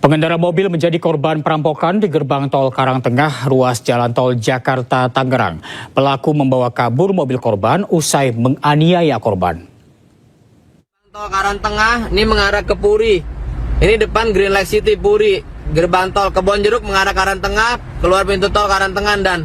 Pengendara mobil menjadi korban perampokan di gerbang tol Karangtengah, ruas jalan tol Jakarta-Tangerang. Pelaku membawa kabur mobil korban usai menganiaya korban. Tol Karangtengah ini mengarah ke Puri. Ini depan Green Light City Puri. Gerbang tol Kebonjeruk mengarah Karangtengah, keluar pintu tol Karangtengah dan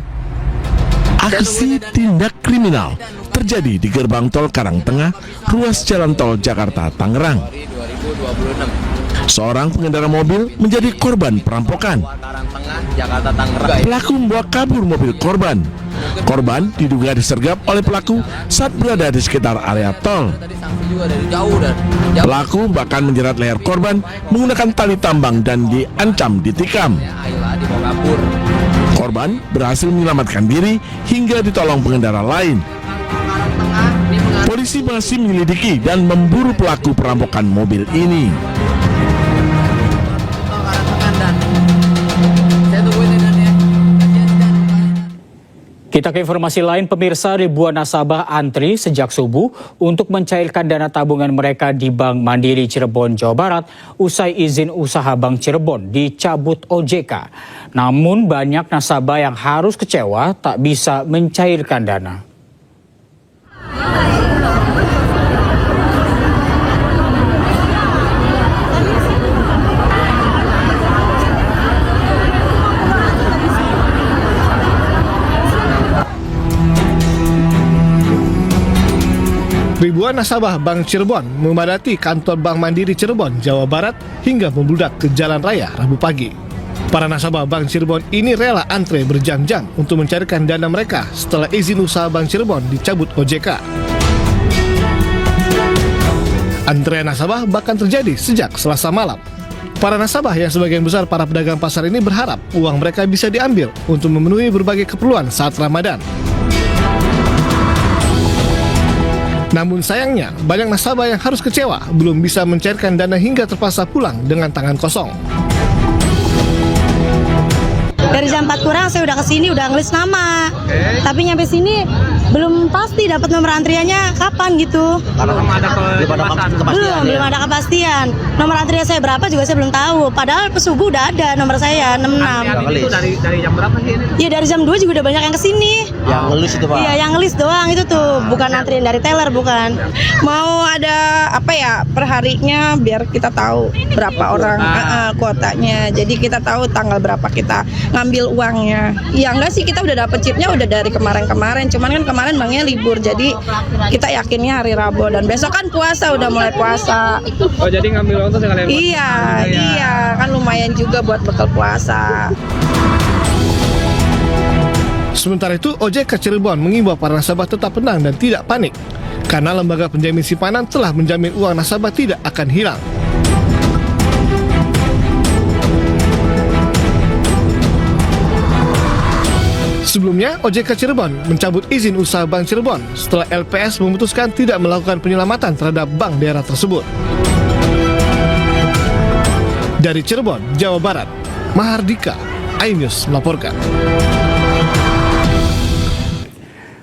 aksi tindak kriminal terjadi di gerbang tol Karangtengah, ruas jalan tol Jakarta-Tangerang. 2026. Seorang pengendara mobil menjadi korban perampokan. Pelaku membawa kabur mobil korban. Korban diduga disergap oleh pelaku saat berada di sekitar area tol. Pelaku bahkan menjerat leher korban menggunakan tali tambang dan diancam ditikam. Korban berhasil menyelamatkan diri hingga ditolong pengendara lain. Polisi masih menyelidiki dan memburu pelaku perampokan mobil ini. Kita ke informasi lain, pemirsa, ribuan nasabah antri sejak subuh untuk mencairkan dana tabungan mereka di Bank Mandiri Cirebon, Jawa Barat usai izin usaha Bank Cirebon dicabut OJK. Namun banyak nasabah yang harus kecewa tak bisa mencairkan dana. Ribuan nasabah Bank Cirebon memadati kantor Bank Mandiri Cirebon, Jawa Barat hingga membludak ke jalan raya Rabu pagi. Para nasabah Bank Cirebon ini rela antre berjam-jam untuk mencairkan dana mereka setelah izin usaha Bank Cirebon dicabut OJK. Antrean nasabah bahkan terjadi sejak Selasa malam. Para nasabah yang sebagian besar para pedagang pasar ini berharap uang mereka bisa diambil untuk memenuhi berbagai keperluan saat Ramadan. Namun sayangnya, banyak nasabah yang harus kecewa belum bisa mencairkan dana hingga terpaksa pulang dengan tangan kosong. Dari jam 4 kurang saya udah kesini, udah ngelis nama. Tapi nyampe sini belum pasti dapat nomor antriannya kapan gitu. Karena ada kepastian. Belum ada kepastian. Nomor antrian saya berapa juga saya belum tahu. Padahal pesubuh udah ada nomor saya 66. Itu dari jam berapa sih ini? Iya dari jam 2 juga udah banyak yang kesini. Yang ngelis itu, Pak. Iya yang ngelis doang itu tuh, bukan antrian dari teller, bukan. Mau ada apa ya perharinya biar kita tahu berapa orang kuotanya. Jadi kita tahu tanggal berapa kita ngambil uangnya. Ya enggak sih, kita udah dapet chipnya udah dari kemarin-kemarin. Cuman kan kemarin banknya libur, jadi kita yakinnya hari Rabu dan besok kan puasa, udah mulai puasa. Oh jadi ngambil uang tuh sekalian? Iya, kan lumayan juga buat bekal puasa. Sementara itu, OJK Cirebon mengimbau para nasabah tetap tenang dan tidak panik, karena lembaga penjamin simpanan telah menjamin uang nasabah tidak akan hilang. Sebelumnya, OJK Cirebon mencabut izin usaha Bank Cirebon setelah LPS memutuskan tidak melakukan penyelamatan terhadap bank daerah tersebut. Dari Cirebon, Jawa Barat, Mahardika, iNews melaporkan.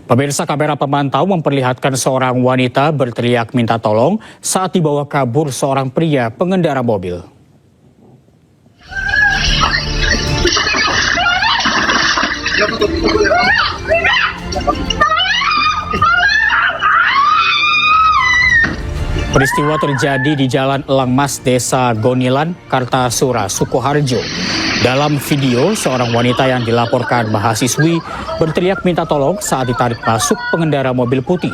Pemirsa, kamera pemantau memperlihatkan seorang wanita berteriak minta tolong saat dibawa kabur seorang pria pengendara mobil. Peristiwa terjadi di Jalan Elang Mas, Desa Gonilan, Kartasura, Sukoharjo. Dalam video, seorang wanita yang dilaporkan mahasiswi berteriak minta tolong saat ditarik masuk pengendara mobil putih.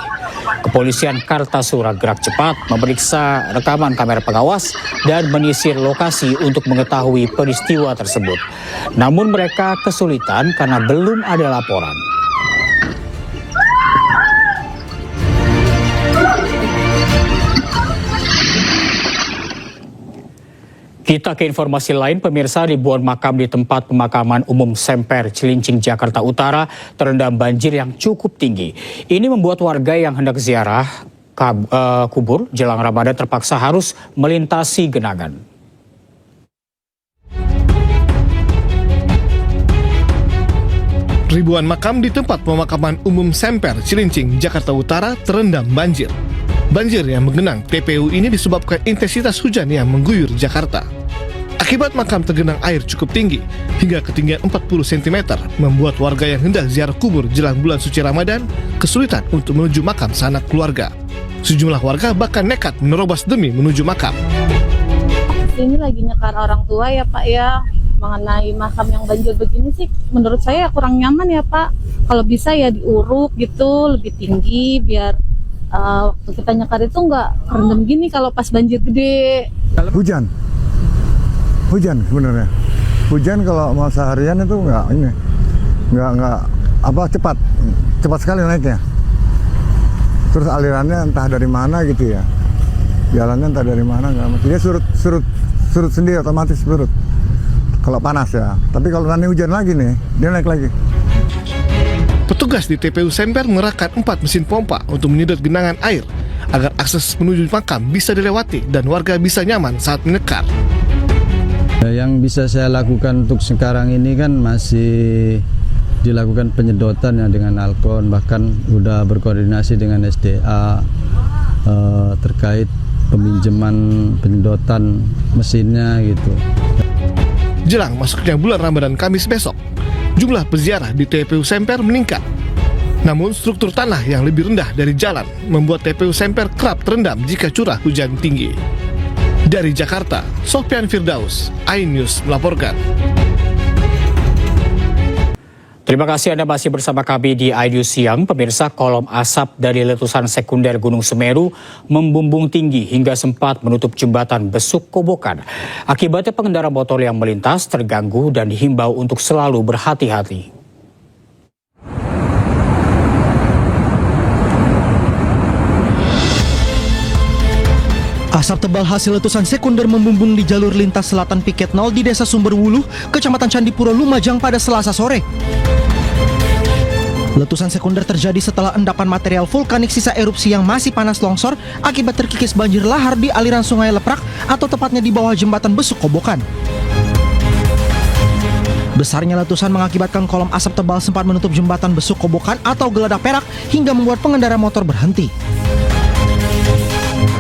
Kepolisian Kartasura gerak cepat memeriksa rekaman kamera pengawas dan menyisir lokasi untuk mengetahui peristiwa tersebut. Namun mereka kesulitan karena belum ada laporan. Kita ke informasi lain, pemirsa, ribuan makam di tempat pemakaman umum Semper, Cilincing, Jakarta Utara terendam banjir yang cukup tinggi. Ini membuat warga yang hendak ziarah kubur jelang Ramadan terpaksa harus melintasi genangan. Ribuan makam di tempat pemakaman umum Semper, Cilincing, Jakarta Utara terendam banjir. Banjir yang menggenang TPU ini disebabkan intensitas hujan yang mengguyur Jakarta. Akibat makam tergenang air cukup tinggi, hingga ketinggian 40 cm, membuat warga yang hendak ziarah kubur jelang bulan suci Ramadan kesulitan untuk menuju makam sanak keluarga. Sejumlah warga bahkan nekat menerobos demi menuju makam. Ini lagi nyekar orang tua ya Pak ya. Mengenai makam yang banjir begini sih menurut saya kurang nyaman ya Pak. Kalau bisa ya diuruk gitu lebih tinggi biar waktu kita nyekar itu nggak kerendam gini kalau pas banjir gede. Hujan sebenarnya. Hujan kalau mau seharian itu nggak cepat sekali naiknya. Terus alirannya entah dari mana gitu ya. Jalannya entah dari mana nggak. Dia surut sendiri, otomatis surut. Kalau panas ya. Tapi kalau nanti hujan lagi nih, dia naik lagi. Petugas di TPU Semper mengerahkan 4 mesin pompa untuk menyedot genangan air agar akses menuju makam bisa dilewati dan warga bisa nyaman saat menyekar. Yang bisa saya lakukan untuk sekarang ini kan masih dilakukan penyedotan ya dengan Alkon, bahkan udah berkoordinasi dengan SDA terkait peminjaman penyedotan mesinnya gitu. Jelang masuknya bulan Ramadan Kamis besok, jumlah peziarah di TPU Semper meningkat. Namun struktur tanah yang lebih rendah dari jalan membuat TPU Semper kerap terendam jika curah hujan tinggi. Dari Jakarta, Sofyan Firdaus, iNews melaporkan. Terima kasih Anda masih bersama kami di iNews Siang. Pemirsa, kolom asap dari letusan sekunder Gunung Semeru membumbung tinggi hingga sempat menutup jembatan Besuk Kobokan. Akibatnya pengendara motor yang melintas terganggu dan dihimbau untuk selalu berhati-hati. Asap tebal hasil letusan sekunder membumbung di jalur lintas selatan Piket 0 di Desa Sumberwuluh, Kecamatan Candipuro, Lumajang pada Selasa sore. Letusan sekunder terjadi setelah endapan material vulkanik sisa erupsi yang masih panas longsor akibat terkikis banjir lahar di aliran Sungai Leprak atau tepatnya di bawah jembatan Besuk Kobokan. Besarnya letusan mengakibatkan kolom asap tebal sempat menutup jembatan Besuk Kobokan atau Geladak Perak hingga membuat pengendara motor berhenti.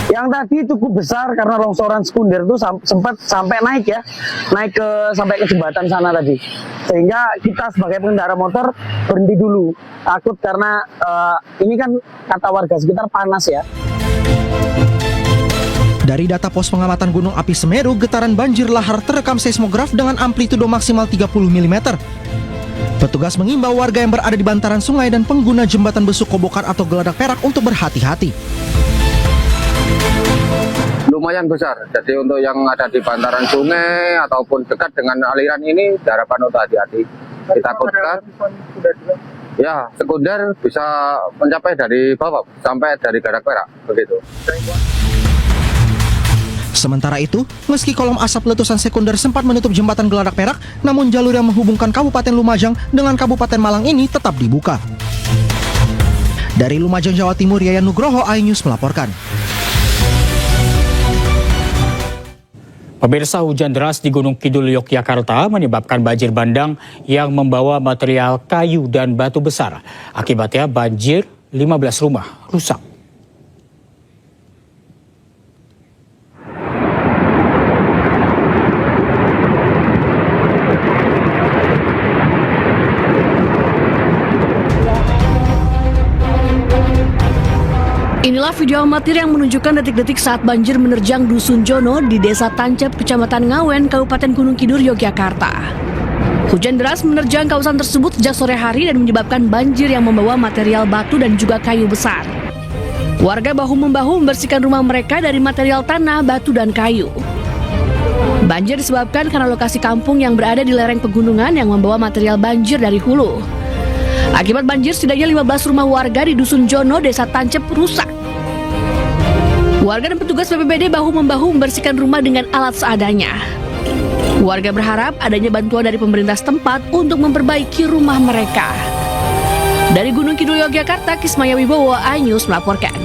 Yang tadi cukup besar karena longsoran sekunder itu sempat sampai naik sampai ke jembatan sana tadi, sehingga kita sebagai pengendara motor berhenti dulu, takut karena ini kan kata warga sekitar panas ya. Dari data pos pengamatan Gunung Api Semeru, getaran banjir lahar terekam seismograf dengan amplitudo maksimal 30 mm. Petugas mengimbau warga yang berada di bantaran sungai dan pengguna jembatan Besuk Kobokan atau Geladak Perak untuk berhati-hati. Lumayan besar, jadi untuk yang ada di bantaran sungai ataupun dekat dengan aliran ini harapan untuk hati-hati. Ditakutkan ya sekunder bisa mencapai dari bawah sampai dari Geladak Perak begitu. Sementara itu, meski kolom asap letusan sekunder sempat menutup jembatan Geladak Perak, namun jalur yang menghubungkan Kabupaten Lumajang dengan Kabupaten Malang ini tetap dibuka. Dari Lumajang, Jawa Timur, Yayan Nugroho, iNews melaporkan. Pemirsa, hujan deras di Gunung Kidul, Yogyakarta menyebabkan banjir bandang yang membawa material kayu dan batu besar. Akibatnya banjir 15 rumah rusak. Inilah video amatir yang menunjukkan detik-detik saat banjir menerjang Dusun Jono di Desa Tancep, Kecamatan Ngawen, Kabupaten Gunung Kidul, Yogyakarta. Hujan deras menerjang kawasan tersebut sejak sore hari dan menyebabkan banjir yang membawa material batu dan juga kayu besar. Warga bahu-membahu membersihkan rumah mereka dari material tanah, batu, dan kayu. Banjir disebabkan karena lokasi kampung yang berada di lereng pegunungan yang membawa material banjir dari hulu. Akibat banjir, setidaknya 15 rumah warga di Dusun Jono, Desa Tancep rusak. Warga dan petugas BPBD bahu-membahu membersihkan rumah dengan alat seadanya. Warga berharap adanya bantuan dari pemerintah setempat untuk memperbaiki rumah mereka. Dari Gunung Kidul, Yogyakarta, Kismaya Wibowo, iNews melaporkan.